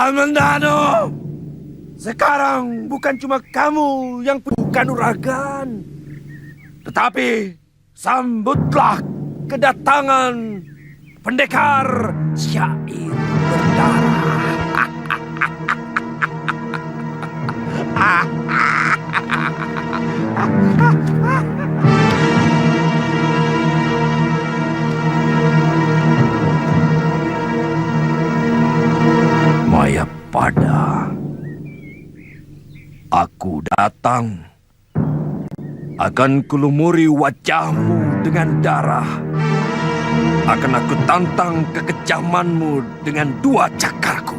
Kamandano, sekarang bukan cuma kamu yang penuh kanuragan, tetapi sambutlah kedatangan pendekar syair berdarah. Mayapada, aku datang. Akan kulumuri wajahmu dengan darah. Akan aku tantang kekejamanmu dengan 2 cakarku.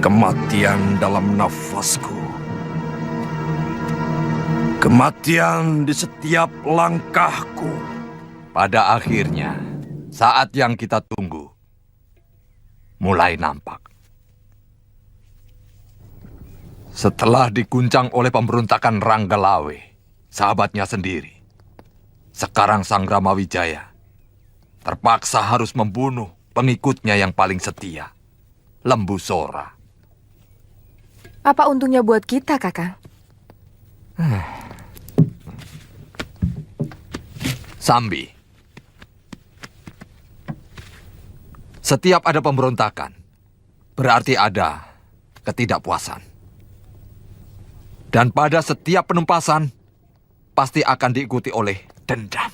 Kematian dalam nafasku. Kematian di setiap langkahku. Pada akhirnya, saat yang kita tunggu mulai nampak. Setelah diguncang oleh pemberontakan Ranggalawe, sahabatnya sendiri, sekarang Sang Ramawijaya terpaksa harus membunuh pengikutnya yang paling setia, Lembu Sora. Apa untungnya buat kita, Kakang? Sambi, setiap ada pemberontakan, berarti ada ketidakpuasan. Dan pada setiap penumpasan, pasti akan diikuti oleh dendam.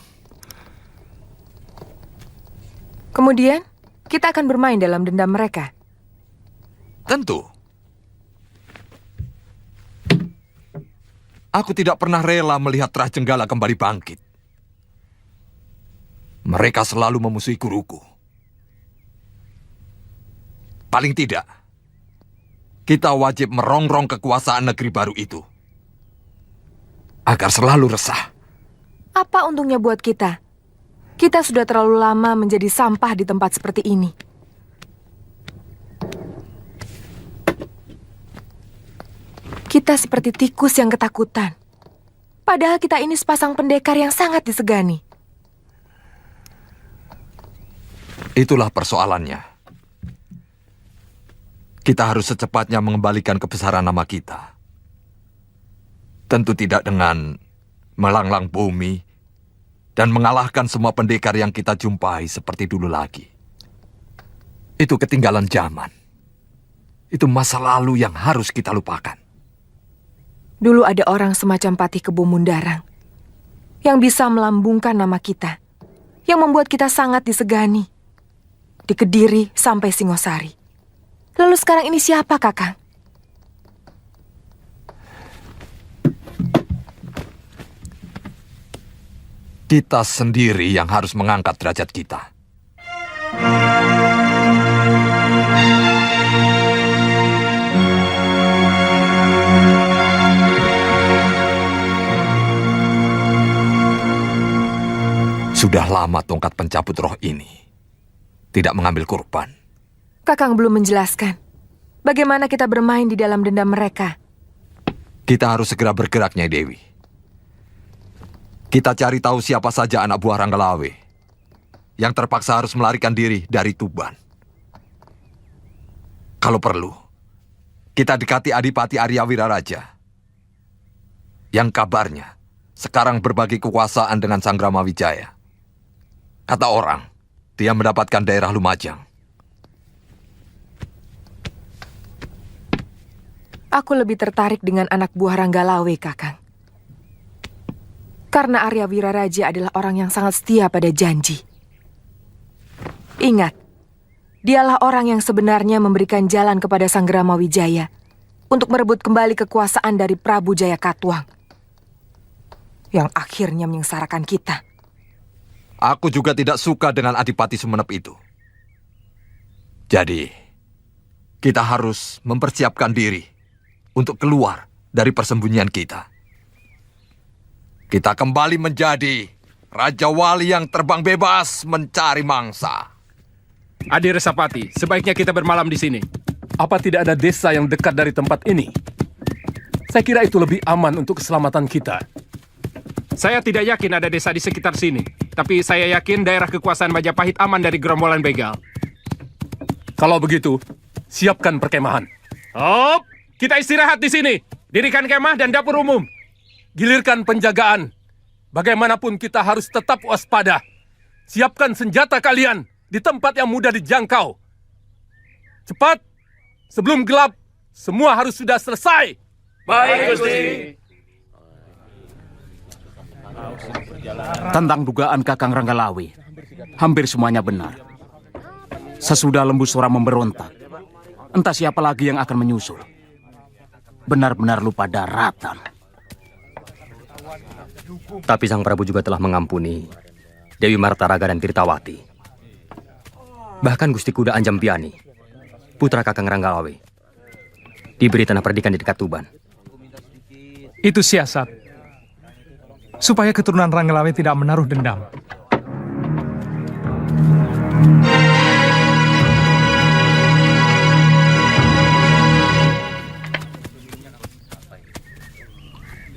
Kemudian, kita akan bermain dalam dendam mereka. Tentu. Aku tidak pernah rela melihat Trahjenggala kembali bangkit. Mereka selalu memusuhi guruku. Paling tidak, kita wajib merongrong kekuasaan negeri baru itu. Agar selalu resah. Apa untungnya buat kita? Kita sudah terlalu lama menjadi sampah di tempat seperti ini. Kita seperti tikus yang ketakutan. Padahal kita ini sepasang pendekar yang sangat disegani. Itulah persoalannya. Kita harus secepatnya mengembalikan kebesaran nama kita. Tentu tidak dengan melanglang bumi dan mengalahkan semua pendekar yang kita jumpai seperti dulu lagi. Itu ketinggalan zaman. Itu masa lalu yang harus kita lupakan. Dulu ada orang semacam Patih Kebo Mundarang yang bisa melambungkan nama kita, yang membuat kita sangat disegani. Di Kediri sampai Singosari. Lalu sekarang ini siapa, Kakang? Kita sendiri yang harus mengangkat derajat kita. Sudah lama tongkat pencabut roh ini tidak mengambil kurban. Kakang belum menjelaskan bagaimana kita bermain di dalam dendam mereka. Kita harus segera bergerak, Nyai Dewi. Kita cari tahu siapa saja anak buah Ranggalawe yang terpaksa harus melarikan diri dari Tuban. Kalau perlu, kita dekati Adipati Arya Wiraraja yang kabarnya sekarang berbagi kekuasaan dengan Sang Ramawijaya. Kata orang, dia mendapatkan daerah Lumajang. Aku lebih tertarik dengan anak buah Ranggalawe, Kakang. Karena Arya Wiraraja adalah orang yang sangat setia pada janji. Ingat, dialah orang yang sebenarnya memberikan jalan kepada Sang Ramawijaya untuk merebut kembali kekuasaan dari Prabu Jayakatwang, yang akhirnya menyengsarakan kita. Aku juga tidak suka dengan Adipati Sumenep itu. Jadi, kita harus mempersiapkan diri untuk keluar dari persembunyian kita. Kita kembali menjadi Raja Wali yang terbang bebas mencari mangsa. Adi Resapati, sebaiknya kita bermalam di sini. Apa tidak ada desa yang dekat dari tempat ini? Saya kira itu lebih aman untuk keselamatan kita. Saya tidak yakin ada desa di sekitar sini. Tapi saya yakin daerah kekuasaan Majapahit aman dari gerombolan begal. Kalau begitu, siapkan perkemahan. Hop, kita istirahat di sini. Dirikan kemah dan dapur umum. Gilirkan penjagaan. Bagaimanapun kita harus tetap waspada. Siapkan senjata kalian di tempat yang mudah dijangkau. Cepat, sebelum gelap, semua harus sudah selesai. Baik, Gusti. Tentang dugaan Kakang Ranggalawe, hampir semuanya benar. Sesudah Lembu Sora memberontak, entah siapa lagi yang akan menyusul. Benar-benar lupa daratan. Tapi Sang Prabu juga telah mengampuni Dewi Martaraga dan Tirtawati. Bahkan Gusti Kuda Anjampiani, putra Kakang Ranggalawe, diberi tanah perdikan di dekat Tuban. Itu siasat, supaya keturunan Ranggalawe tidak menaruh dendam.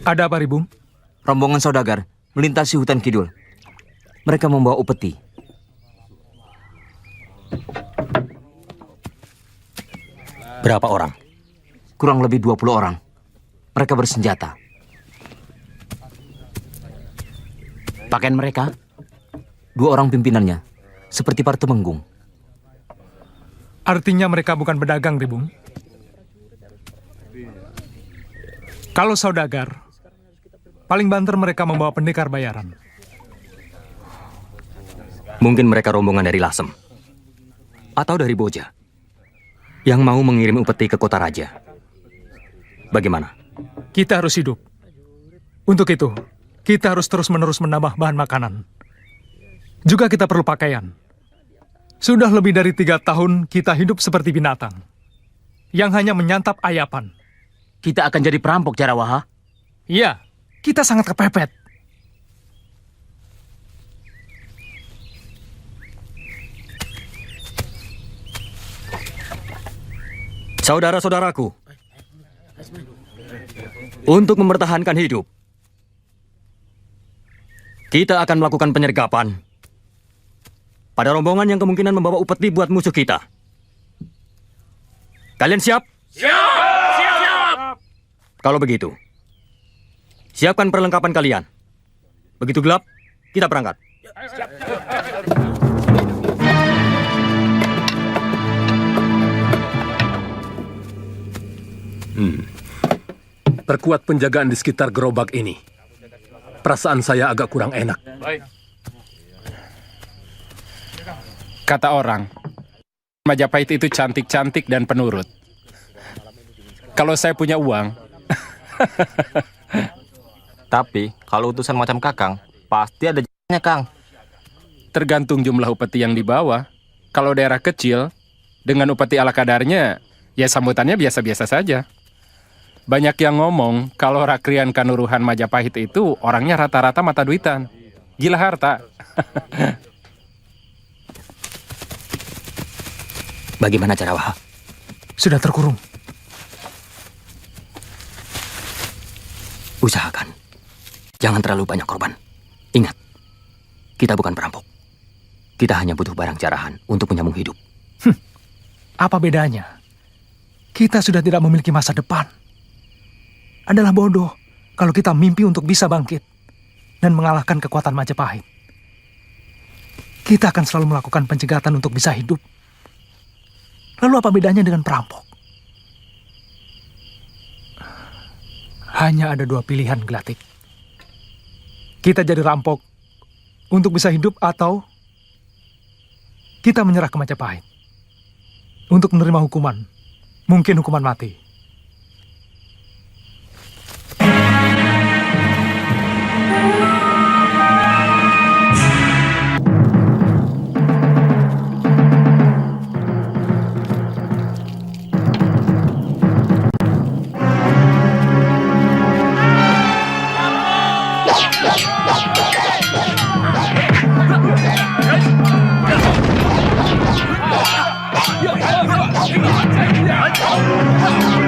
Ada apa, Ribung? Rombongan saudagar melintasi hutan kidul. Mereka membawa upeti. Berapa orang? Kurang lebih 20 orang. Mereka bersenjata. Pakaian mereka? 2 orang pimpinannya, seperti para temenggung. Artinya mereka bukan pedagang, Ribung. Kalau saudagar, paling banter mereka membawa pendekar bayaran. Mungkin mereka rombongan dari Lasem. Atau dari Boja. Yang mau mengirim upeti ke kota raja. Bagaimana? Kita harus hidup. Untuk itu, kita harus terus-menerus menambah bahan makanan. Juga kita perlu pakaian. Sudah lebih dari 3 tahun kita hidup seperti binatang. Yang hanya menyantap ayapan. Kita akan jadi perampok, Jarawaha. Iya, kita sangat kepepet. Saudara-saudaraku, untuk mempertahankan hidup, kita akan melakukan penyergapan pada rombongan yang kemungkinan membawa upeti buat musuh kita. Kalian siap? Siap! Kalau begitu, siapkan perlengkapan kalian. Begitu gelap, kita berangkat. Perkuat penjagaan di sekitar gerobak ini. Perasaan saya agak kurang enak. Kata orang, Majapahit itu cantik-cantik dan penurut. Kalau saya punya uang, tapi kalau utusan macam Kakang, pasti ada jalannya, Kang. tergantung jumlah upeti yang dibawa. Kalau daerah kecil, dengan upeti ala kadarnya, ya sambutannya biasa-biasa saja. Banyak yang ngomong kalau Rakrian Kanuruhan Majapahit itu orangnya rata-rata mata duitan. Gila harta. Bagaimana Jarawaha? Sudah terkurung. Usahakan. Jangan terlalu banyak korban. Ingat, kita bukan perampok. Kita hanya butuh barang jarahan untuk menyambung hidup. Apa bedanya? Kita sudah tidak memiliki masa depan. Adalah bodoh kalau kita mimpi untuk bisa bangkit dan mengalahkan kekuatan Majapahit. Kita akan selalu melakukan pencegatan untuk bisa hidup. Lalu apa bedanya dengan perampok? Hanya ada 2 pilihan, Gelatik. Kita jadi rampok untuk bisa hidup atau kita menyerah ke Majapahit untuk menerima hukuman, mungkin hukuman mati. Yeah.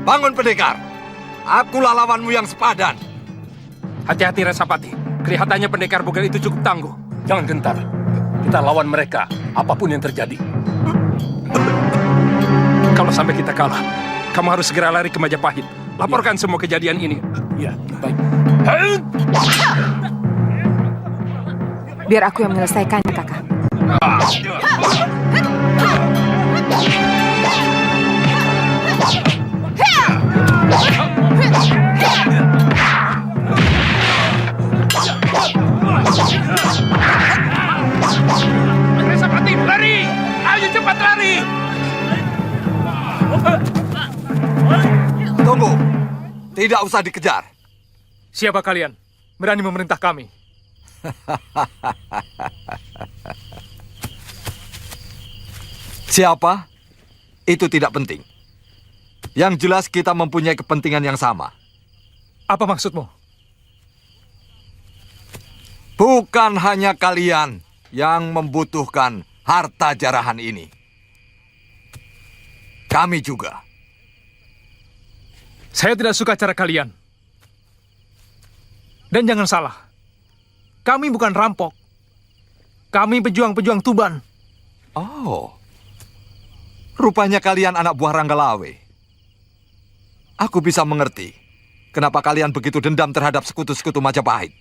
Bangun pendekar. Akulah lawanmu yang sepadan. Hati-hati Resapati. Kelihatannya pendekar bugil itu cukup tangguh. Jangan gentar. Kita lawan mereka, apapun yang terjadi. Kalau sampai kita kalah, kamu harus segera lari ke Majapahit. Laporkan semua kejadian ini. Ya, baik. Biar aku yang menyelesaikannya, Kakak. Resapati, lari! Ayo cepat lari! Tunggu. Tidak usah dikejar. Siapa kalian? Berani memerintah kami? Siapa? Itu tidak penting. Yang jelas kita mempunyai kepentingan yang sama. Apa maksudmu? Bukan hanya kalian yang membutuhkan harta jarahan ini. Kami juga. Saya tidak suka cara kalian. Dan jangan salah. Kami bukan rampok. Kami pejuang-pejuang Tuban. Oh. Rupanya kalian anak buah Ranggalawe. Aku bisa mengerti kenapa kalian begitu dendam terhadap sekutu-sekutu Majapahit.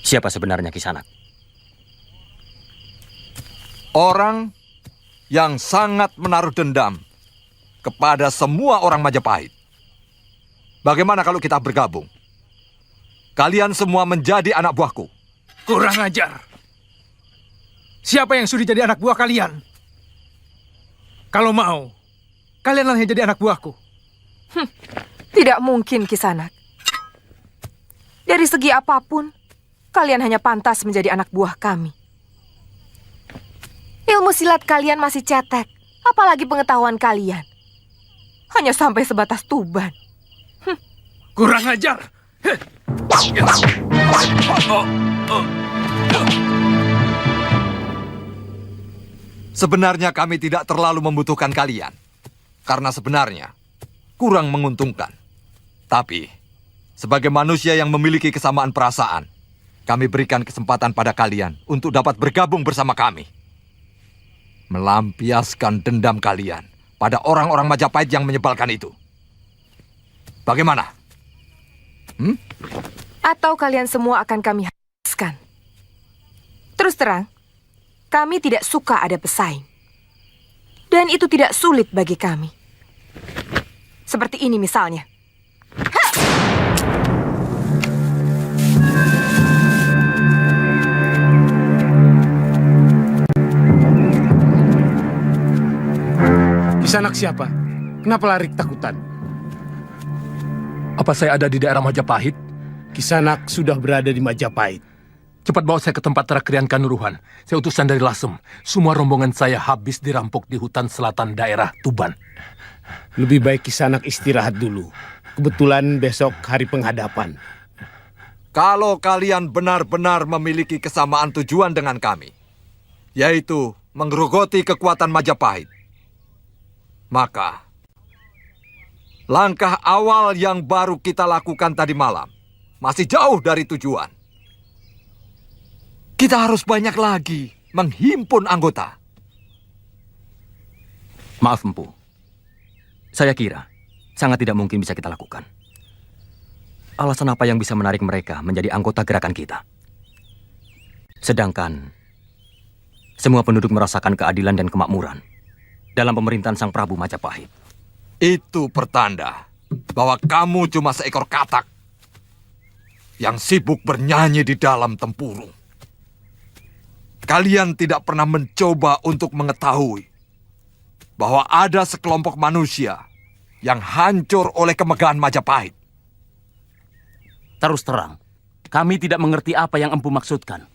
Siapa sebenarnya Kisanak? Orang yang sangat menaruh dendam kepada semua orang Majapahit. Bagaimana kalau kita bergabung? Kalian semua menjadi anak buahku. Kurang ajar. Siapa yang sudi jadi anak buah kalian? Kalau mau, kalianlah yang jadi anak buahku. Tidak mungkin, Kisanak. Dari segi apapun, kalian hanya pantas menjadi anak buah kami. Ilmu silat kalian masih cetek, apalagi pengetahuan kalian. Hanya sampai sebatas Tuban. Kurang ajar. Sebenarnya kami tidak terlalu membutuhkan kalian. Karena sebenarnya kurang menguntungkan. Tapi, sebagai manusia yang memiliki kesamaan perasaan, kami berikan kesempatan pada kalian untuk dapat bergabung bersama kami. Melampiaskan dendam kalian pada orang-orang Majapahit yang menyebalkan itu. Bagaimana? Atau kalian semua akan kami habiskan. Terus terang, kami tidak suka ada pesaing. Dan itu tidak sulit bagi kami. Seperti ini misalnya. Kisanak siapa? Kenapa lari ketakutan? Apa saya ada di daerah Majapahit? Kisanak sudah berada di Majapahit. Cepat bawa saya ke tempat Rakrian Kanuruhan. Saya utusan dari Lasem. Semua rombongan saya habis dirampok di hutan selatan daerah Tuban. Lebih baik Kisanak istirahat dulu. Kebetulan besok hari penghadapan. Kalau kalian benar-benar memiliki kesamaan tujuan dengan kami, yaitu menggerogoti kekuatan Majapahit, maka langkah awal yang baru kita lakukan tadi malam masih jauh dari tujuan. Kita harus banyak lagi menghimpun anggota. Maaf, Empu. Saya kira sangat tidak mungkin bisa kita lakukan. Alasan apa yang bisa menarik mereka menjadi anggota gerakan kita? Sedangkan semua penduduk merasakan keadilan dan kemakmuran dalam pemerintahan Sang Prabu Majapahit. Itu pertanda bahwa kamu cuma seekor katak yang sibuk bernyanyi di dalam tempurung. Kalian tidak pernah mencoba untuk mengetahui bahwa ada sekelompok manusia yang hancur oleh kemegahan Majapahit. Terus terang, kami tidak mengerti apa yang Empu maksudkan.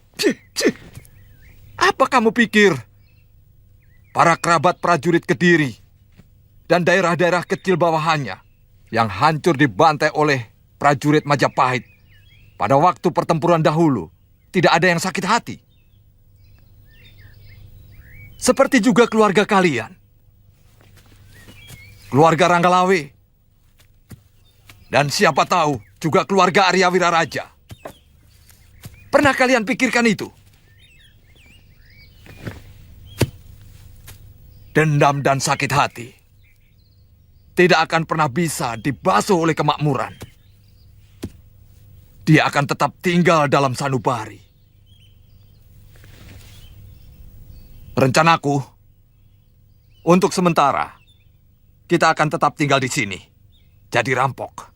Apa kamu pikir para kerabat prajurit Kediri dan daerah-daerah kecil bawahannya yang hancur dibantai oleh prajurit Majapahit pada waktu pertempuran dahulu tidak ada yang sakit hati? Seperti juga keluarga kalian. keluarga Ranggalawe. Dan siapa tahu juga keluarga Arya Wiraraja. Pernah kalian pikirkan itu? Dendam dan sakit hati tidak akan pernah bisa dibasuh oleh kemakmuran. Dia akan tetap tinggal dalam sanubari. Rencanaku, untuk sementara, kita akan tetap tinggal di sini, jadi rampok.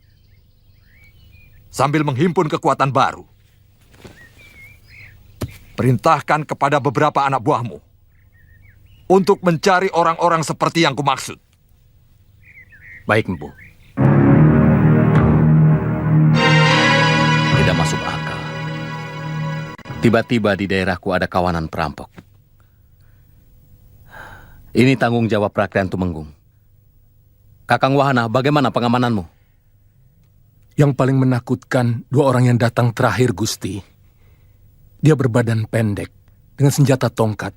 Sambil menghimpun kekuatan baru. Perintahkan kepada beberapa anak buahmu untuk mencari orang-orang seperti yang kumaksud. Baik, Empu. Tidak masuk akal. Tiba-tiba di daerahku ada kawanan perampok. Ini tanggung jawab Rakrian Tumenggung. Kakang Wahana, bagaimana pengamananmu? Yang paling menakutkan, 2 orang yang datang terakhir, Gusti. Dia berbadan pendek, dengan senjata tongkat.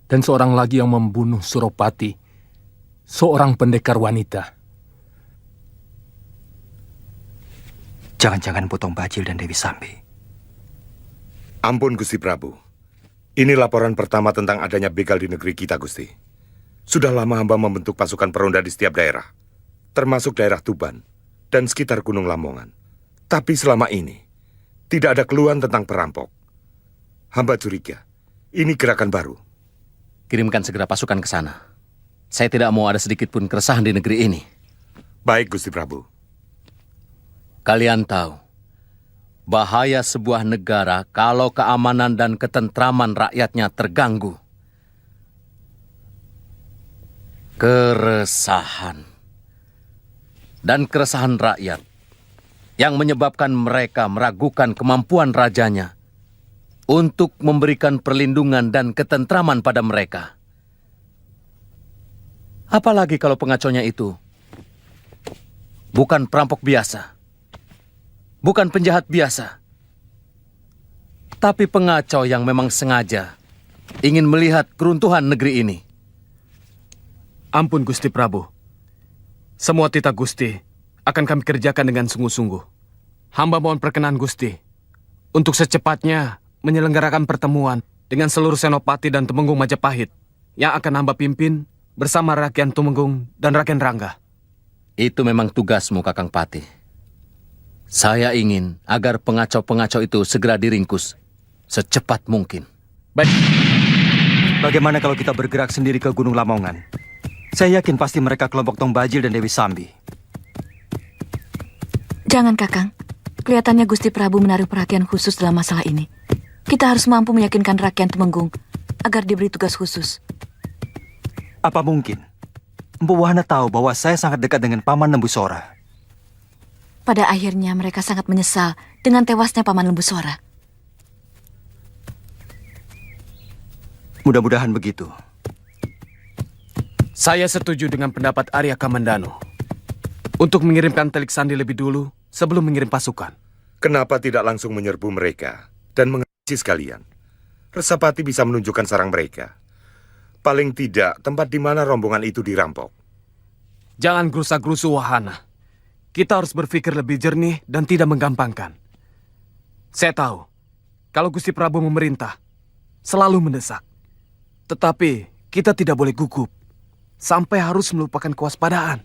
Dan seorang lagi yang membunuh Suropati, seorang pendekar wanita. Jangan-jangan Potong Bajil dan Dewi Sambi. Ampun, Gusti Prabu. Ini laporan pertama tentang adanya begal di negeri kita, Gusti. Sudah lama hamba membentuk pasukan peronda di setiap daerah, termasuk daerah Tuban dan sekitar Gunung Lamongan. Tapi selama ini, tidak ada keluhan tentang perampok. Hamba curiga, ini gerakan baru. Kirimkan segera pasukan ke sana. Saya tidak mau ada sedikit pun keresahan di negeri ini. Baik, Gusti Prabu. Kalian tahu, bahaya sebuah negara kalau keamanan dan ketentraman rakyatnya terganggu. Keresahan. Dan keresahan rakyat yang menyebabkan mereka meragukan kemampuan rajanya untuk memberikan perlindungan dan ketentraman pada mereka. Apalagi kalau pengaconya itu bukan perampok biasa, bukan penjahat biasa, tapi pengacau yang memang sengaja ingin melihat keruntuhan negeri ini. Ampun Gusti Prabu. Semua titah Gusti akan kami kerjakan dengan sungguh-sungguh. Hamba mohon perkenan Gusti untuk secepatnya menyelenggarakan pertemuan dengan seluruh senopati dan Tumenggung Majapahit yang akan hamba pimpin bersama Rakyat Tumenggung dan Rakyat Rangga. Itu memang tugasmu, Kakang Pati. Saya ingin agar pengacau-pengacau itu segera diringkus secepat mungkin. Baik. Bagaimana kalau kita bergerak sendiri ke Gunung Lamongan? Saya yakin pasti mereka kelompok Tong Bajil dan Dewi Sambi. Jangan, Kakang. Kelihatannya Gusti Prabu menaruh perhatian khusus dalam masalah ini. Kita harus mampu meyakinkan rakyat Tumenggung agar diberi tugas khusus. Apa mungkin Empu Wahana tahu bahwa saya sangat dekat dengan Paman Lembusora? Pada akhirnya mereka sangat menyesal dengan tewasnya Paman Lembusora. Mudah-mudahan begitu. Saya setuju dengan pendapat Arya Kamandano untuk mengirimkan Telik Sandi lebih dulu sebelum mengirim pasukan. Kenapa tidak langsung menyerbu mereka dan menghabisi sekalian? Resapati bisa menunjukkan sarang mereka. Paling tidak tempat di mana rombongan itu dirampok. Jangan gerusa-gerusu Wahana. Kita harus berpikir lebih jernih dan tidak menggampangkan. Saya tahu, kalau Gusti Prabu memerintah, selalu mendesak. Tetapi kita tidak boleh gugup sampai harus melupakan kewaspadaan.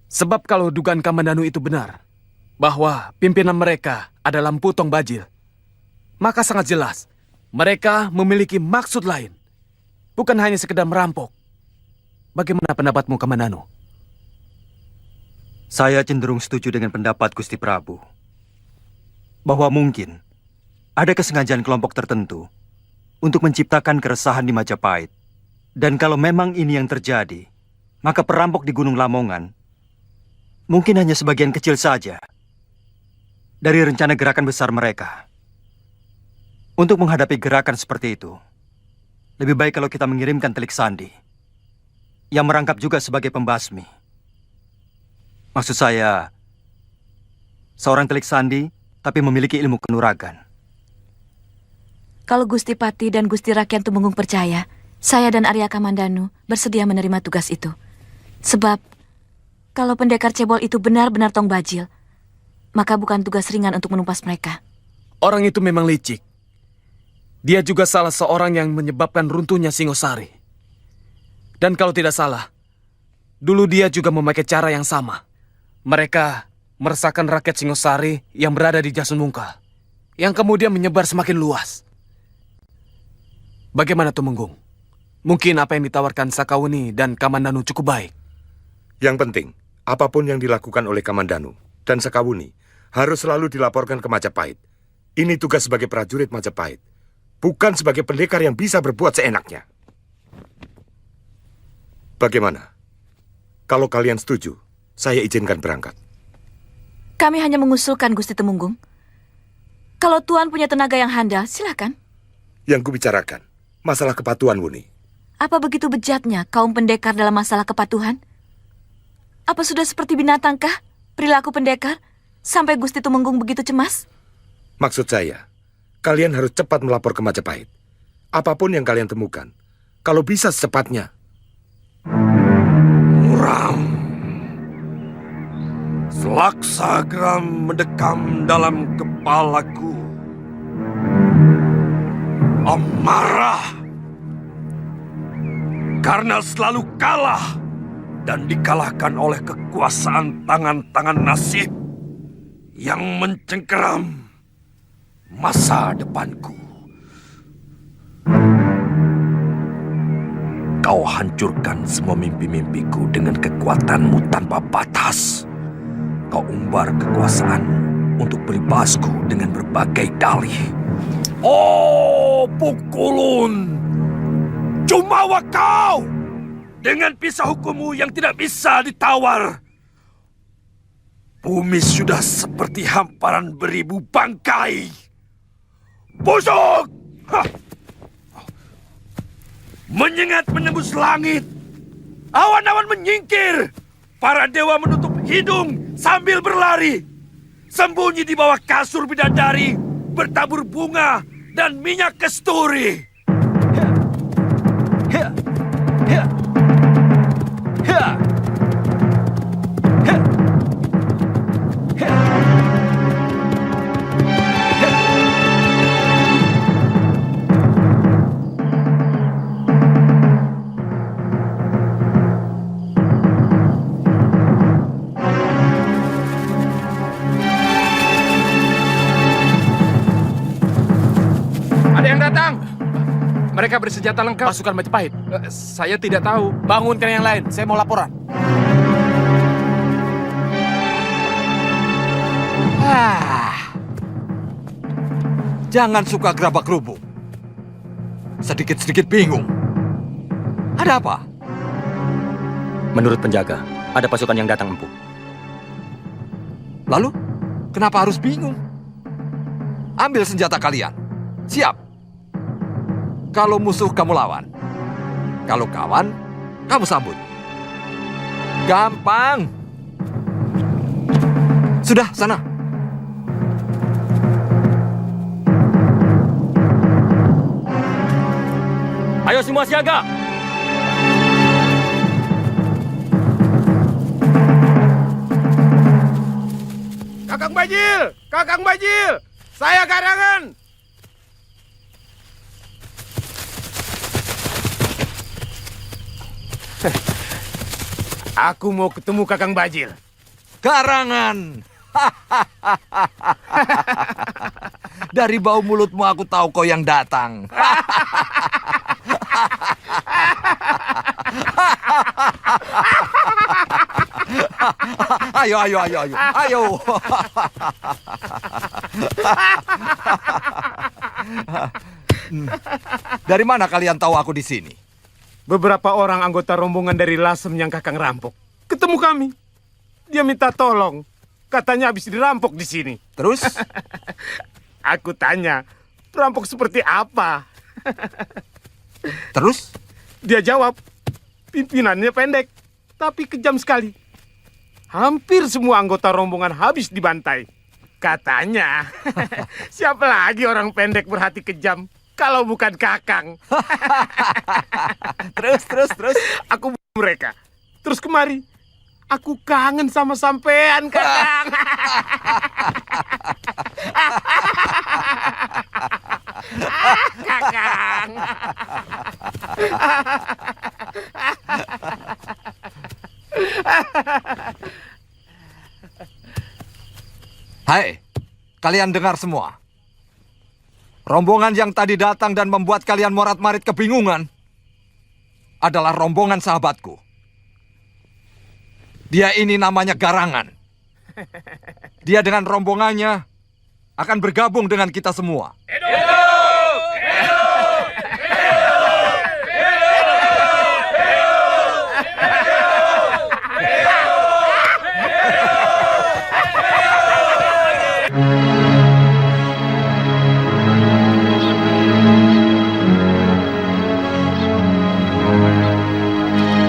Sebab kalau dugaan Kamandanu itu benar, bahwa pimpinan mereka adalah Empu Tong Bajil, maka sangat jelas mereka memiliki maksud lain, bukan hanya sekedar merampok. Bagaimana pendapatmu, Kamandanu? Saya cenderung setuju dengan pendapat Gusti Prabu, bahwa mungkin ada kesengajaan kelompok tertentu untuk menciptakan keresahan di Majapahit. Dan kalau memang ini yang terjadi, maka perampok di Gunung Lamongan mungkin hanya sebagian kecil saja dari rencana gerakan besar mereka. Untuk menghadapi gerakan seperti itu, lebih baik kalau kita mengirimkan Telik Sandi yang merangkap juga sebagai pembasmi. Maksud saya, seorang Telik Sandi tapi memiliki ilmu kanuragan. Kalau Gusti Pati dan Gusti Rakyat Tumenggung percaya, saya dan Arya Kamandanu bersedia menerima tugas itu. Sebab, kalau pendekar cebol itu benar-benar Tong Bajil, maka bukan tugas ringan untuk menumpas mereka. Orang itu memang licik. Dia juga salah seorang yang menyebabkan runtuhnya Singosari. Dan kalau tidak salah, dulu dia juga memakai cara yang sama. Mereka meresahkan rakyat Singosari yang berada di Jasunungkal, yang kemudian menyebar semakin luas. Bagaimana Tumenggung? Mungkin apa yang ditawarkan Sakauni dan Kamandanu cukup baik. Yang penting, apapun yang dilakukan oleh Kamandanu dan Sekawuni harus selalu dilaporkan ke Majapahit. Ini tugas sebagai prajurit Majapahit, bukan sebagai pendekar yang bisa berbuat seenaknya. Bagaimana? Kalau kalian setuju, saya izinkan berangkat. Kami hanya mengusulkan, Gusti Temunggung. Kalau Tuan punya tenaga yang handal, silakan. Yang kubicarakan, masalah kepatuhan Wuni. Apa begitu bejatnya kaum pendekar dalam masalah kepatuhan? Apa sudah seperti binatangkah perilaku pendekar sampai Gusti Tumenggung begitu cemas? Maksud saya, kalian harus cepat melapor ke Majapahit. Apapun yang kalian temukan, kalau bisa secepatnya. Muram. Selaksa geram mendekam dalam kepalaku. Amarah. Karena selalu kalah dan dikalahkan oleh kekuasaan tangan-tangan nasib yang mencengkeram masa depanku. Kau hancurkan semua mimpi-mimpiku dengan kekuatanmu tanpa batas. Kau umbar kekuasaanmu untuk beribasku dengan berbagai dalih. Oh, Pukulun! Jumawa kau! Dengan pisau hukummu yang tidak bisa ditawar. Bumi sudah seperti hamparan beribu bangkai. Busuk! Hah! Menyengat menembus langit. Awan-awan menyingkir. Para dewa menutup hidung sambil berlari. Sembunyi di bawah kasur bidadari. Bertabur bunga dan minyak kesturi. Ada yang datang. Mereka bersenjata lengkap. Pasukan Majapahit. Saya tidak tahu. Bangunkan yang lain, saya mau laporan. Jangan suka gerabak-gerubuk. Sedikit-sedikit bingung. Ada apa? Menurut penjaga, ada pasukan yang datang Empu. Lalu, kenapa harus bingung? Ambil senjata kalian. Siap. Kalau musuh kamu lawan. Kalau kawan, kamu sambut. Gampang. Sudah, sana. Ayo semua siaga! Kakang Bajil! Kakang Bajil! Saya Garangan! Aku mau ketemu Kakang Bajil. Garangan. Dari bau mulutmu aku tahu kau yang datang. Ayo. Dari mana kalian tahu aku di sini? Beberapa orang anggota rombongan dari Lasem yang Kakang rampok ketemu kami. Dia minta tolong. Katanya habis dirampok di sini. Terus? Aku tanya, perampok seperti apa? Terus? Dia jawab, pimpinannya pendek, tapi kejam sekali. Hampir semua anggota rombongan habis dibantai. Katanya, siapa lagi orang pendek berhati kejam kalau bukan Kakang? Terus. Aku mereka. terus kemari. Aku kangen sama sampean, Kakang. Kakang. Hai, kalian dengar semua. Rombongan yang tadi datang dan membuat kalian morat-marit kebingungan adalah rombongan sahabatku. Dia ini namanya Garangan. Dia dengan rombongannya akan bergabung dengan kita semua.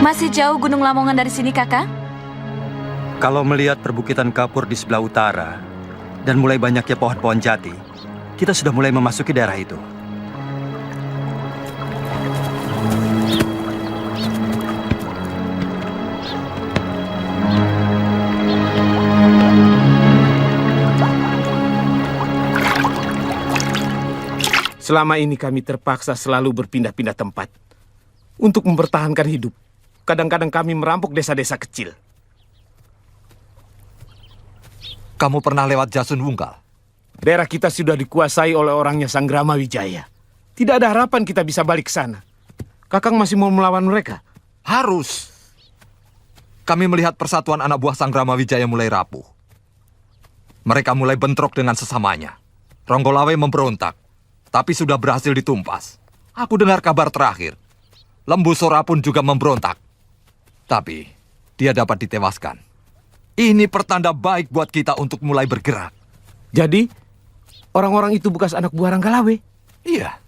Masih jauh Gunung Lamongan dari sini, Kakang? Kalau melihat perbukitan kapur di sebelah utara dan mulai banyaknya pohon-pohon jati, kita sudah mulai memasuki daerah itu. Selama ini kami terpaksa selalu berpindah-pindah tempat untuk mempertahankan hidup. Kadang-kadang kami merampok desa-desa kecil. Kamu pernah lewat Jasun Wungkal? Daerah kita sudah dikuasai oleh orangnya Sanggrama Wijaya. Tidak ada harapan kita bisa balik ke sana. Kakang masih mau melawan mereka? Harus. Kami melihat persatuan anak buah Sanggrama Wijaya mulai rapuh. Mereka mulai bentrok dengan sesamanya. Ronggolawe memberontak, tapi sudah berhasil ditumpas. Aku dengar kabar terakhir. Lembu Sora pun juga memberontak. Tapi dia dapat ditewaskan. Ini pertanda baik buat kita untuk mulai bergerak. Jadi, orang-orang itu bekas anak buah Ranggalawe? Iya.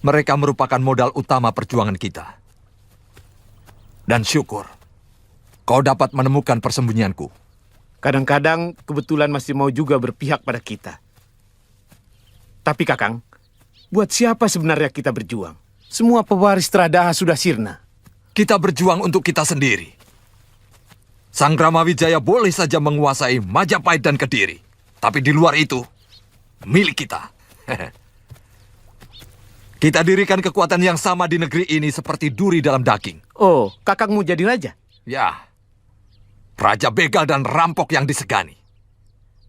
Mereka merupakan modal utama perjuangan kita. Dan syukur, kau dapat menemukan persembunyianku. Kadang-kadang kebetulan masih mau juga berpihak pada kita. Tapi Kakang, buat siapa sebenarnya kita berjuang? Semua pewaris Tradaha sudah sirna. Kita berjuang untuk kita sendiri. Sanggrama Wijaya boleh saja menguasai Majapahit dan Kediri. Tapi di luar itu, milik kita. Kita dirikan kekuatan yang sama di negeri ini seperti duri dalam daging. Oh, Kakang mau jadi raja? Ya, raja begal dan rampok yang disegani.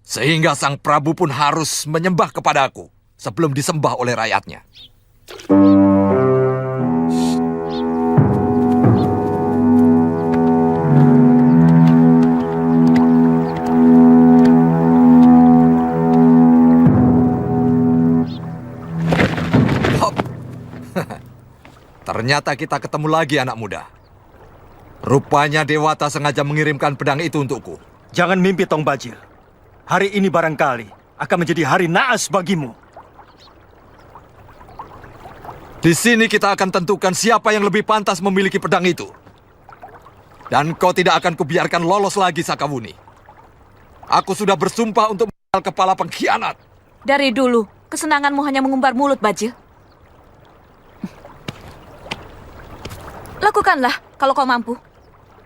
Sehingga Sang Prabu pun harus menyembah kepadaku sebelum disembah oleh rakyatnya. Ternyata kita ketemu lagi, anak muda. Rupanya Dewata sengaja mengirimkan pedang itu untukku. Jangan mimpi, Tong Bajil. Hari ini barangkali akan menjadi hari naas bagimu. Di sini kita akan tentukan siapa yang lebih pantas memiliki pedang itu. Dan kau tidak akan kubiarkan lolos lagi, Sakawuni. Aku sudah bersumpah untuk menangkal kepala pengkhianat. Dari dulu, kesenanganmu hanya mengumbar mulut, Bajil. Lakukanlah kalau kau mampu.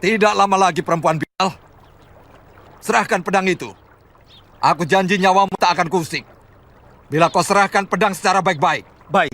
Tidak lama lagi, perempuan Bilal. Serahkan pedang itu. Aku janji nyawamu tak akan kusik. Bila kau serahkan pedang secara baik-baik. Baik.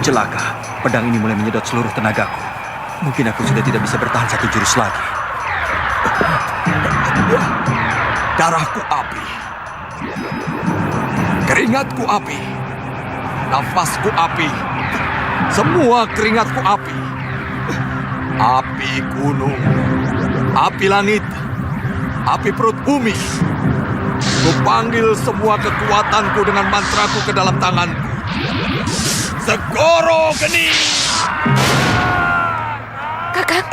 Celaka, pedang ini mulai menyedot seluruh tenagaku. Mungkin aku sudah tidak bisa bertahan satu jurus lagi. Darahku api. Keringatku api. Nafasku api. Semua keringatku api. Api gunung. Api langit. Api perut bumi. Kupanggil semua kekuatanku dengan mantraku ke dalam tanganku. Segoro Geni! Kakang,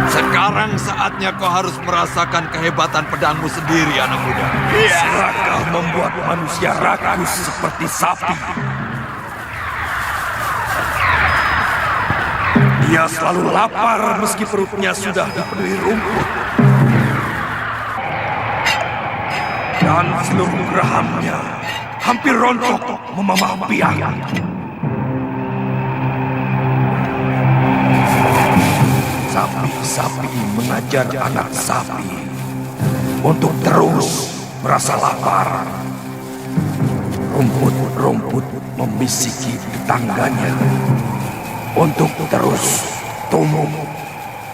Sekarang saatnya kau harus merasakan kehebatan pedangmu sendiri, anak muda. Serakah membuat manusia rakus seperti sapi. Dia selalu lapar meski perutnya sudah dipenuhi rumput. Dan seluruh gerahamnya hampir rontok memamah biang. Sapi-sapi mengajar anak sapi untuk terus merasa lapar. Rumput-rumput membisiki tetangganya untuk terus tumbuh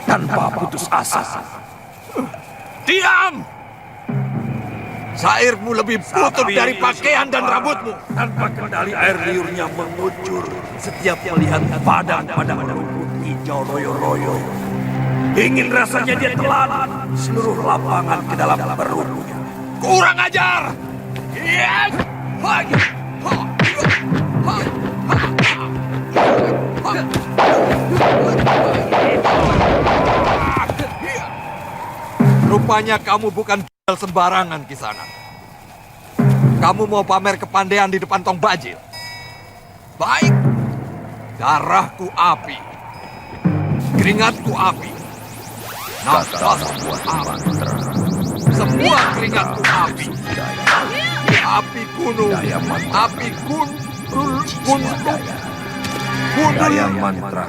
tanpa putus asa. Diam! Sairmu lebih butuh dari pakaian dan rambutmu. Tanpa kendali air liurnya mengucur setiap melihat padang-padang rumput hijau royo-royo. Ingin rasanya dia telan seluruh lapangan ke dalam perutnya. Kurang ajar! Rupanya kamu bukan sembarangan, Kisanak. Kamu mau pamer kepandaian di depan tong bajil. Baik, darahku api, keringatku api, nafasku api, semua keringatku api, api gunung, api Daya mantra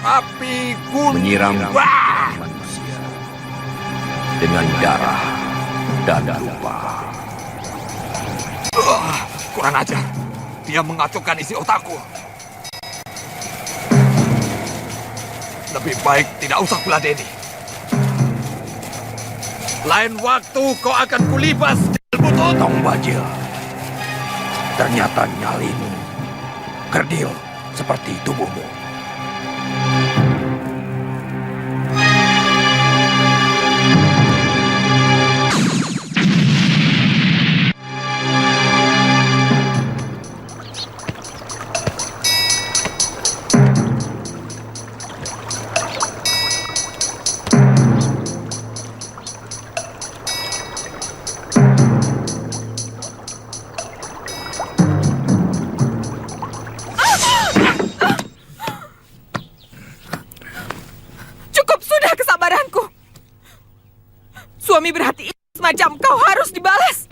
api gunung, menyiram manusia dengan darah dan lupa. Kurang ajar, dia mengacaukan isi otakku. Lebih baik tidak usah kuladeni. Lain waktu kau akan kulibas di butut. Tong bajil, ternyata nyalimu kerdil seperti tubuhmu. Suami berhati semacam kau harus dibalas.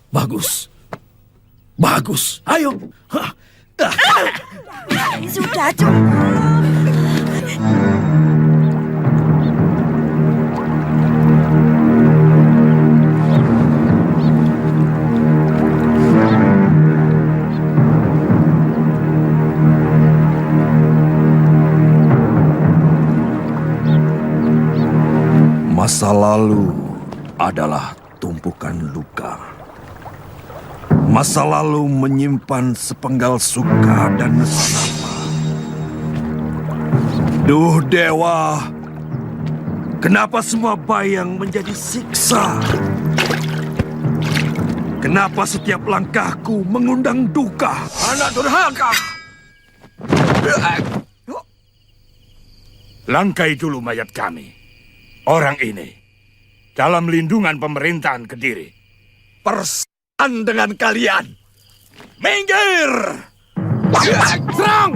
Bagus. Bagus. Ayo. Sudah cukup. Masa lalu adalah tumpukan luka. Masa lalu menyimpan sepenggal suka dan nesama. Duh dewa, kenapa semua bayang menjadi siksa? Kenapa setiap langkahku mengundang duka? Anak durhaka! Langkai dulu mayat kami. Orang ini dalam lindungan pemerintahan Kediri. Persan dengan kalian. Minggir! Serang!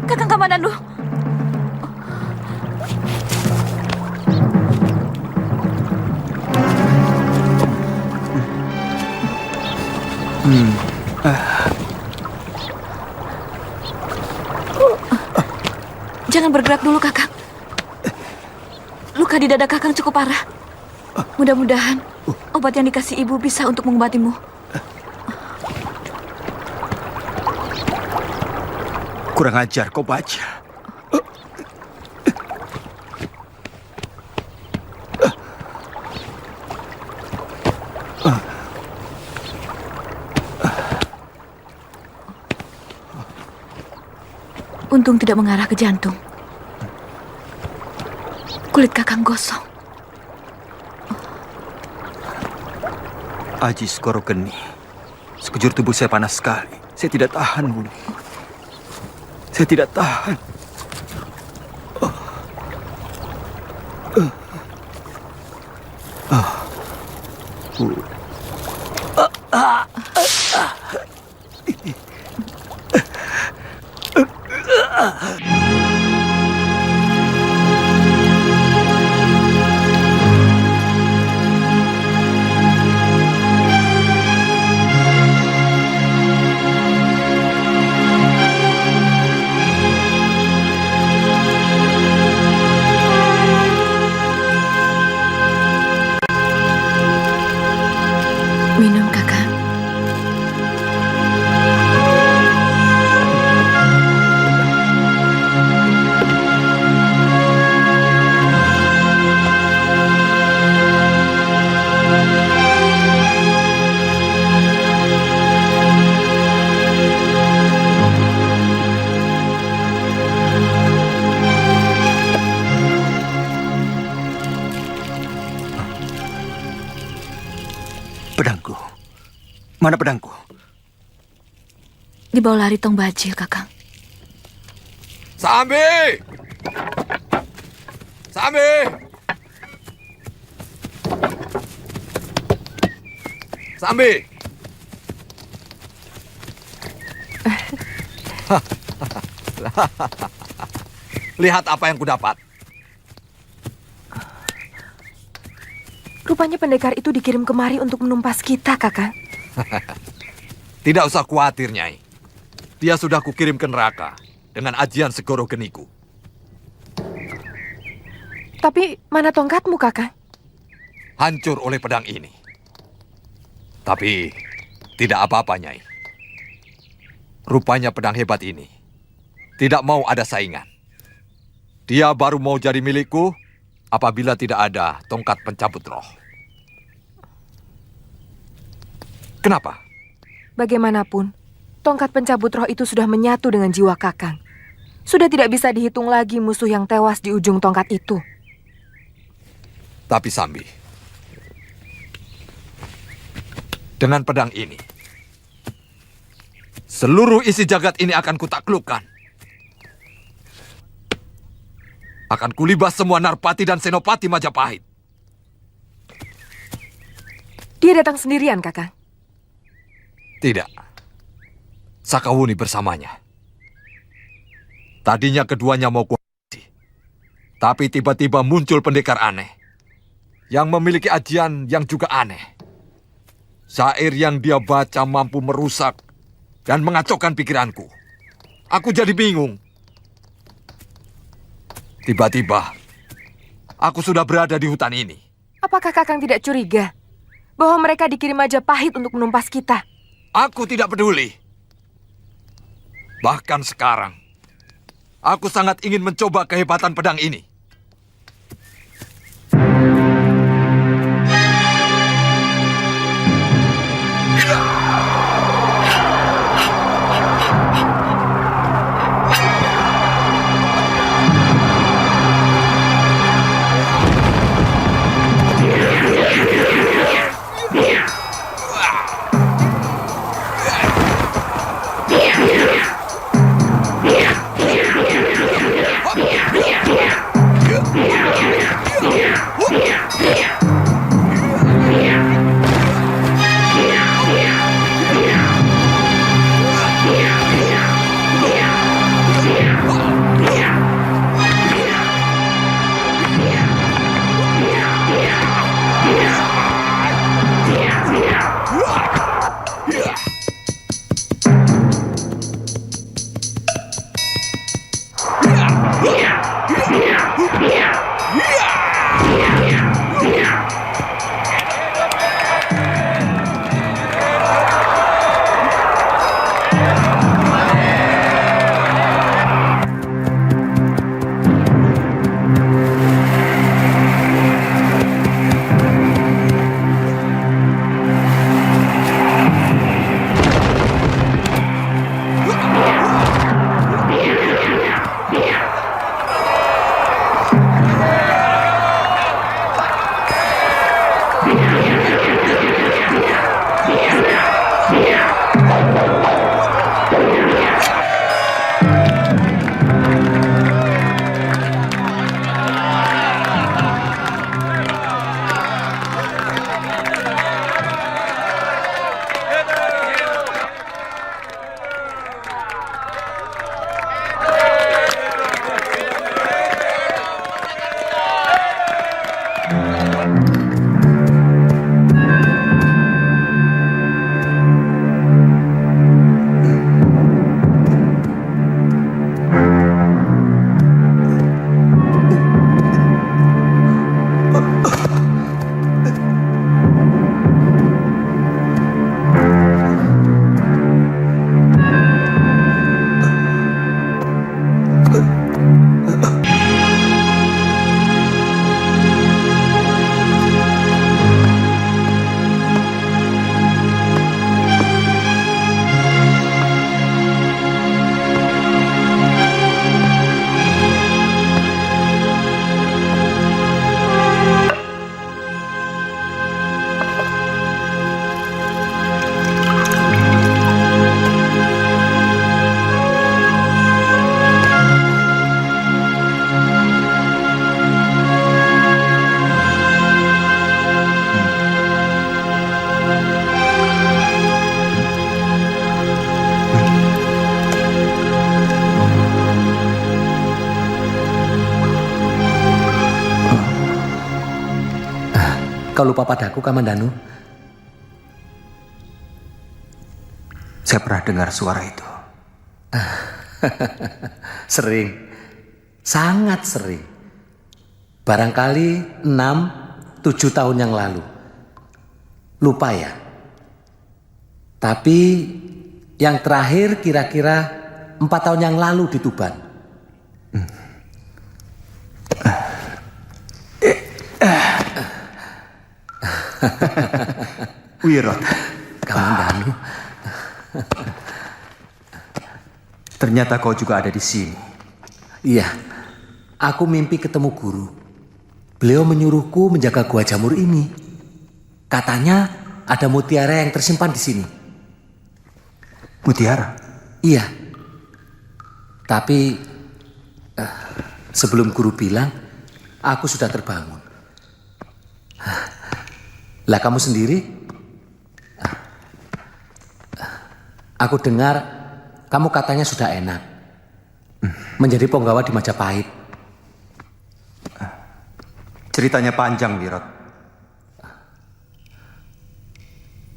Kakang Kamananu. Jangan bergerak dulu, Kakang. Luka di dada Kakang cukup parah. Mudah-mudahan obat yang dikasih ibu bisa untuk mengobatimu. Kurang ajar kau baca. Untung tidak mengarah ke jantung. Kulit Kakang gosong. Ajis Koro Geni. Sekujur tubuh saya panas sekali. Saya tidak tahan, Bunda. Saya tidak tahan. Minum, Kakang. Pedangku. Mana pedangku? Di bawah lari tong bajil, Kakang. Sambi! Sambi! Sambi! Lihat apa yang kudapat. Rupanya pendekar itu dikirim kemari untuk menumpas kita, Kakang. Tidak usah khawatir, Nyai. Dia sudah kukirim ke neraka dengan ajian Segoro Geniku. Tapi mana tongkatmu, Kakang? Hancur oleh pedang ini. Tapi tidak apa-apa, Nyai. Rupanya pedang hebat ini tidak mau ada saingan. Dia baru mau jadi milikku apabila tidak ada tongkat pencabut roh. Kenapa? Bagaimanapun, tongkat pencabut roh itu sudah menyatu dengan jiwa Kakang. Sudah tidak bisa dihitung lagi musuh yang tewas di ujung tongkat itu. Tapi Sambi, dengan pedang ini, seluruh isi jagat ini akan kutaklukkan. Akan kulibas semua Narpati dan Senopati Majapahit. Dia datang sendirian, Kakang. Tidak. Sakawuni bersamanya. Tadinya keduanya mau kuhabisi. Tapi tiba-tiba muncul pendekar aneh. Yang memiliki ajian yang juga aneh. Syair yang dia baca mampu merusak dan mengacaukan pikiranku. Aku jadi bingung. Tiba-tiba, aku sudah berada di hutan ini. Apakah Kakang tidak curiga bahwa mereka dikirim Majapahit untuk menumpas kita? Aku tidak peduli. Bahkan sekarang, aku sangat ingin mencoba kehebatan pedang ini. kau lupa padaku, Kamandanu? Saya pernah dengar suara itu. Sering. Sangat sering. Barangkali 6-7 tahun yang lalu. Lupa ya? Tapi yang terakhir kira-kira 4 tahun yang lalu di Tuban. Wirot, Kamandanu. ternyata kau juga ada di sini. Iya, aku mimpi ketemu guru. Beliau menyuruhku menjaga gua jamur ini. Katanya ada mutiara yang tersimpan di sini. Mutiara? Iya. Tapi sebelum guru bilang, aku sudah terbangun. Lah kamu sendiri? Aku dengar kamu katanya sudah enak menjadi penggawa di Majapahit. Ceritanya panjang, Wirot.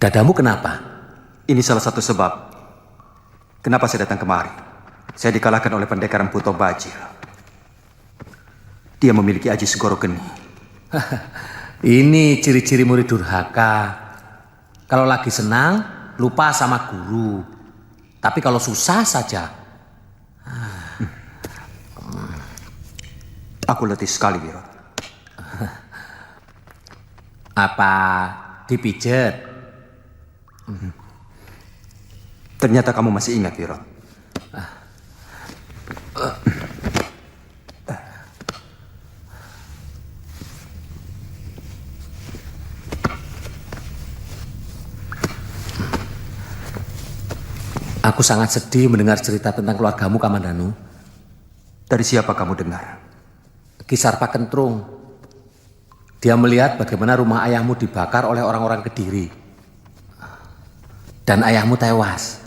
Dadamu kenapa? Ini salah satu sebab kenapa saya datang kemari. Saya dikalahkan oleh pendekar Empu Bajil. Dia memiliki aji segoro geni. Ini ciri-ciri murid durhaka. Kalau lagi senang, lupa sama guru. Tapi kalau susah saja. Aku letih sekali, Wirot. Apa dipijet? Ternyata kamu masih ingat, Wirot. Aku sangat sedih mendengar cerita tentang keluargamu, Kamandanu. Dari siapa kamu dengar? Kisar Pak Kentrung. Dia melihat bagaimana rumah ayahmu dibakar oleh orang-orang Kediri. Dan ayahmu tewas.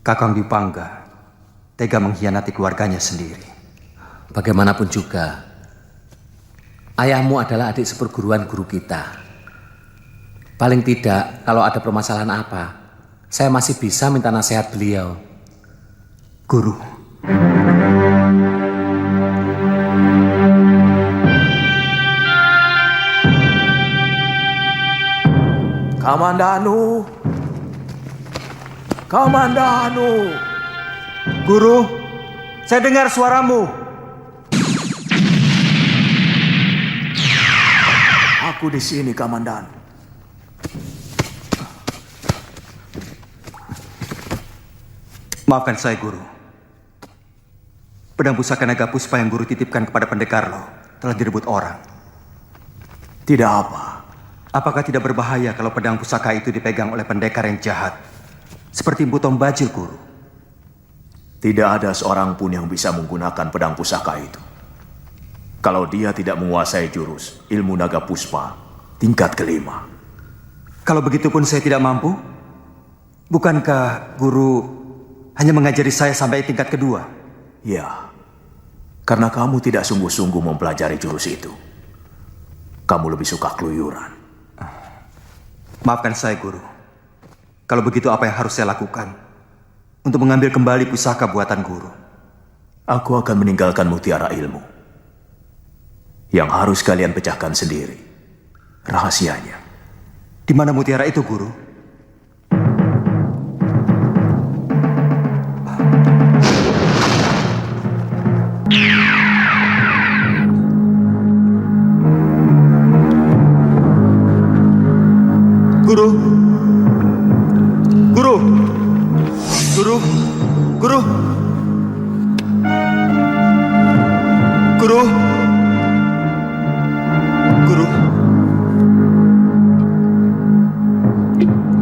Kakang Dipangga tega mengkhianati keluarganya sendiri. Bagaimanapun juga, ayahmu adalah adik seperguruan guru kita. Paling tidak, kalau ada permasalahan apa, saya masih bisa minta nasihat beliau. Guru. Kamandanu. Kamandanu. Guru, saya dengar suaramu. Aku di sini, Kamandanu. Maafkan saya, Guru. Pedang pusaka naga puspa yang Guru titipkan kepada pendekar lo telah direbut orang. Tidak apa. Apakah tidak berbahaya kalau pedang pusaka itu dipegang oleh pendekar yang jahat? Seperti Empu Bajil, Guru. Tidak ada seorang pun yang bisa menggunakan pedang pusaka itu. Kalau dia tidak menguasai jurus ilmu naga puspa tingkat kelima. Kalau begitu pun saya tidak mampu? Bukankah Guru hanya mengajari saya sampai tingkat kedua? Ya, karena kamu tidak sungguh-sungguh mempelajari jurus itu. Kamu lebih suka keluyuran. Maafkan saya, Guru. Kalau begitu apa yang harus saya lakukan untuk mengambil kembali pusaka buatan Guru? Aku akan meninggalkan mutiara ilmu yang harus kalian pecahkan sendiri. Rahasianya. Di mana mutiara itu, Guru? Guru. Guru. Guru. Guru. Guru. Guru.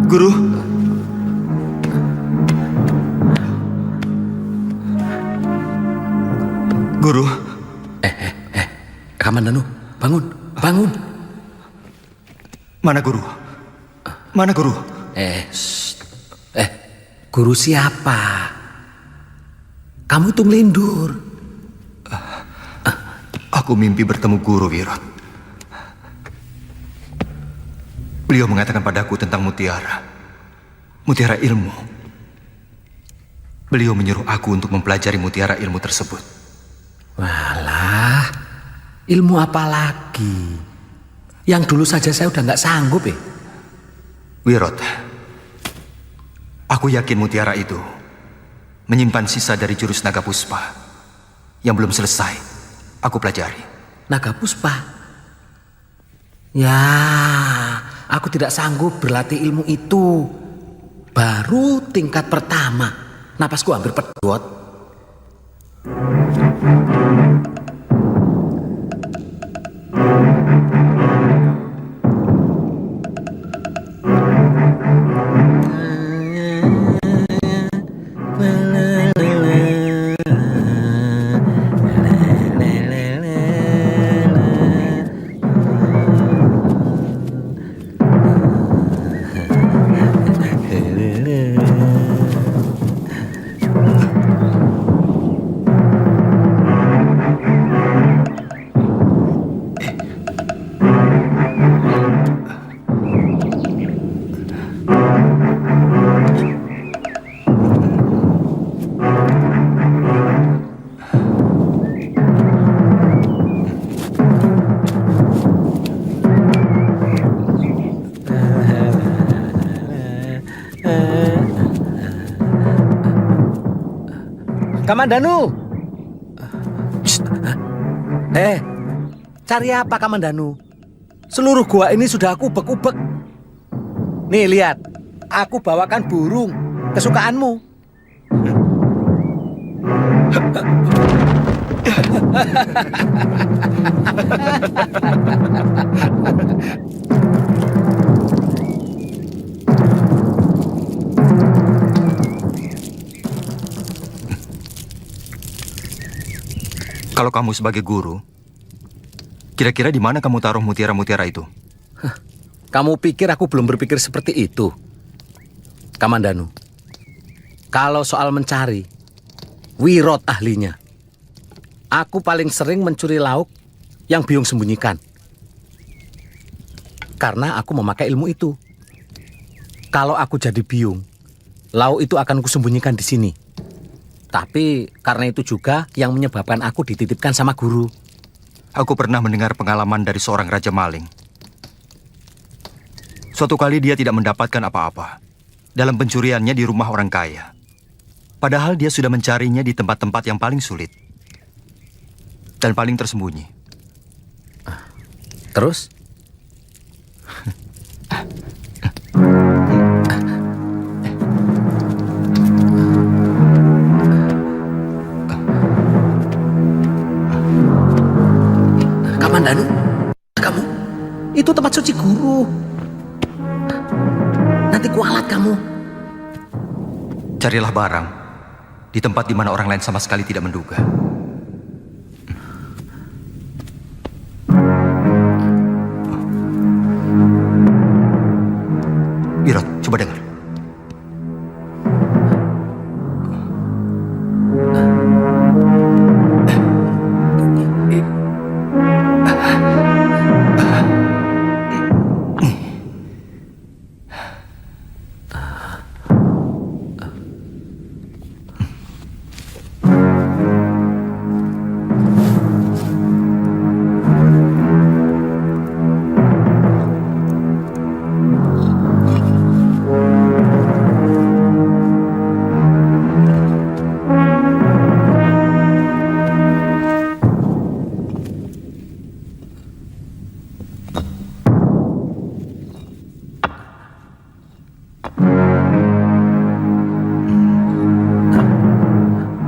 Guru. Guru. Kamandanu, bangun, bangun. Mana Guru? Mana Guru? Guru siapa? Kamu itu melindur. Aku mimpi bertemu Guru, Wirot. Beliau mengatakan padaku tentang mutiara. Mutiara ilmu. Beliau menyuruh aku untuk mempelajari mutiara ilmu tersebut. Walah, ilmu apa lagi? Yang dulu saja saya udah nggak sanggup ya. Wirot, aku yakin mutiara itu menyimpan sisa dari jurus naga puspa yang belum selesai aku pelajari. Naga puspa? Ya, aku tidak sanggup berlatih ilmu itu. Baru tingkat pertama, napasku hampir pedot. Kamandanu. Cari apa Kamandanu? Seluruh gua ini sudah aku ubek-ubek. Nih lihat, aku bawakan burung kesukaanmu. Kalau kamu sebagai guru, kira-kira di mana kamu taruh mutiara-mutiara itu? Kamu pikir aku belum berpikir seperti itu? Kamandanu, kalau soal mencari, Wirot ahlinya. Aku paling sering mencuri lauk yang Biung sembunyikan. Karena aku memakai ilmu itu. Kalau aku jadi Biung, lauk itu akan kusembunyikan di sini. Tapi karena itu juga yang menyebabkan aku dititipkan sama guru. Aku pernah mendengar pengalaman dari seorang raja maling. Suatu kali dia tidak mendapatkan apa-apa dalam pencuriannya di rumah orang kaya. Padahal dia sudah mencarinya di tempat-tempat yang paling sulit dan paling tersembunyi. Terus? Kamandanu, kamu, itu tempat suci guru. Nanti kualat kamu. Carilah barang di tempat di mana orang lain sama sekali tidak menduga. Wirot, coba dengar.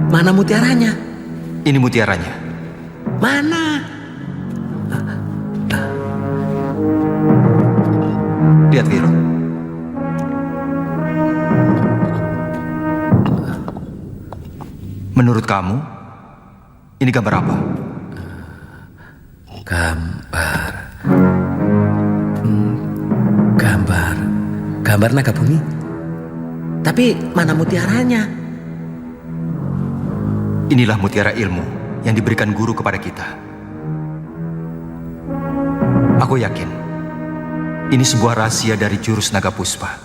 Mana mutiaranya? Ini mutiaranya. Mana? Lihat, Wirot. Menurut kamu, ini gambar apa? Gambar naga bumi. Tapi mana mutiaranya? Inilah mutiara ilmu yang diberikan guru kepada kita. Aku yakin Ini sebuah rahasia dari jurus naga puspa.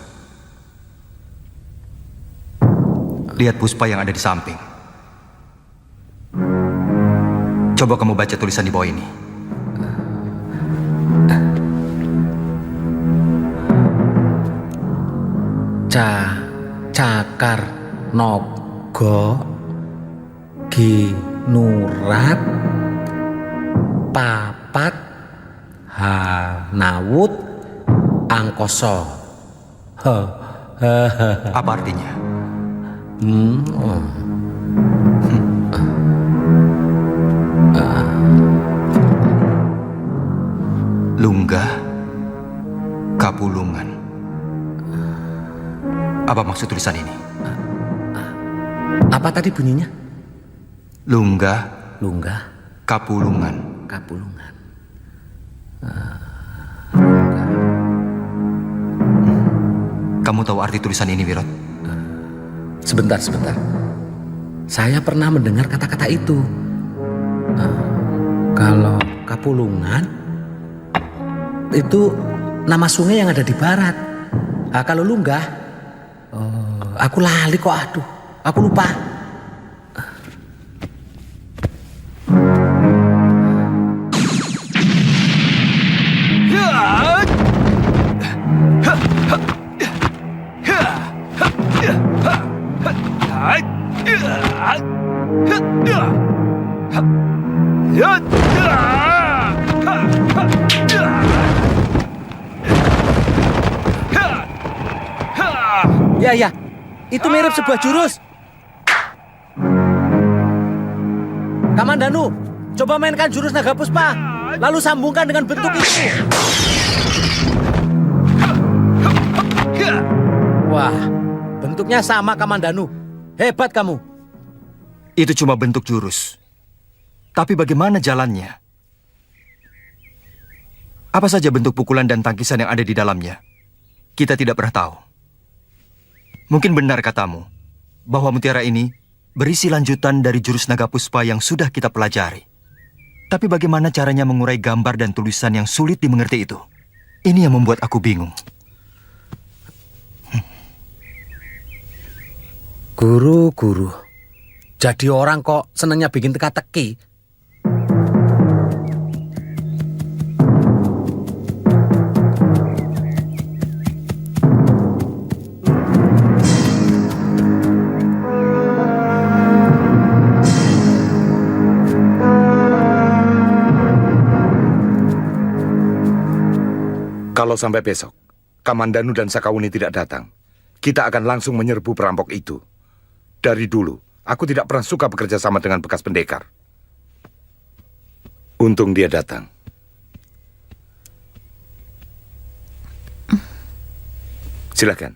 Lihat puspa yang ada di samping. Coba kamu baca tulisan di bawah ini. Cakar Nogo Ginurat Papat Hanawut Angkoso. Apa artinya? Lunggah Kapulungan. Apa maksud tulisan ini? Apa tadi bunyinya? Lunggah Kapulungan. Kamu tahu arti tulisan ini, Wirot? Sebentar. Saya pernah mendengar kata-kata itu. Kalau Kapulungan itu nama sungai yang ada di barat. Kalau Lunggah, aku lali kok, aduh, aku lupa. Ya, itu mirip sebuah jurus. Kamandanu, coba mainkan jurus naga puspa, lalu sambungkan dengan bentuk itu. Wah, bentuknya sama, Kamandanu. Hebat kamu. Itu cuma bentuk jurus. Tapi bagaimana jalannya? Apa saja bentuk pukulan dan tangkisan yang ada di dalamnya? Kita tidak pernah tahu. Mungkin benar katamu, bahwa mutiara ini berisi lanjutan dari jurus naga puspa yang sudah kita pelajari. Tapi bagaimana caranya mengurai gambar dan tulisan yang sulit dimengerti itu? Ini yang membuat aku bingung. Guru. Jadi orang kok senangnya bikin teka-teki. Kalau sampai besok, Kamandanu dan Sakawuni tidak datang, kita akan langsung menyerbu perampok itu. Dari dulu, aku tidak pernah suka bekerja sama dengan bekas pendekar. Untung dia datang. Silakan.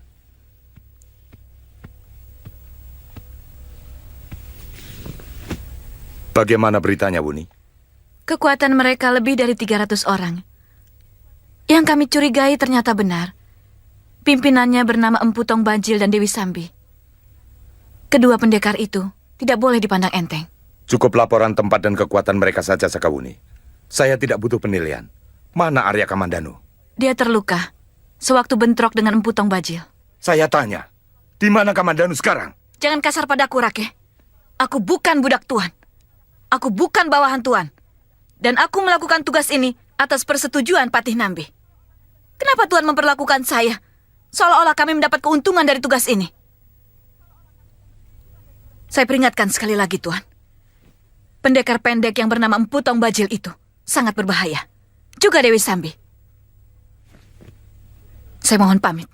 Bagaimana beritanya, Wuni? Kekuatan mereka lebih dari 300 orang. Yang kami curigai ternyata benar. Pimpinannya bernama Empu Tong Bajil dan Dewi Sambi. Kedua pendekar itu tidak boleh dipandang enteng. Cukup laporan tempat dan kekuatan mereka saja, Sakawuni. Saya tidak butuh penilaian. Mana Arya Kamandanu? Dia terluka sewaktu bentrok dengan Empu Tong Bajil. Saya tanya, di mana Kamandanu sekarang? Jangan kasar padaku, Rake. Aku bukan budak Tuan. Aku bukan bawahan Tuan. Dan aku melakukan tugas ini atas persetujuan Patih Nambi. Kenapa Tuan memperlakukan saya seolah-olah kami mendapat keuntungan dari tugas ini? Saya peringatkan sekali lagi, Tuan. Pendekar pendek yang bernama Empu Tong Bajil itu sangat berbahaya. Juga Dewi Sambi. Saya mohon pamit.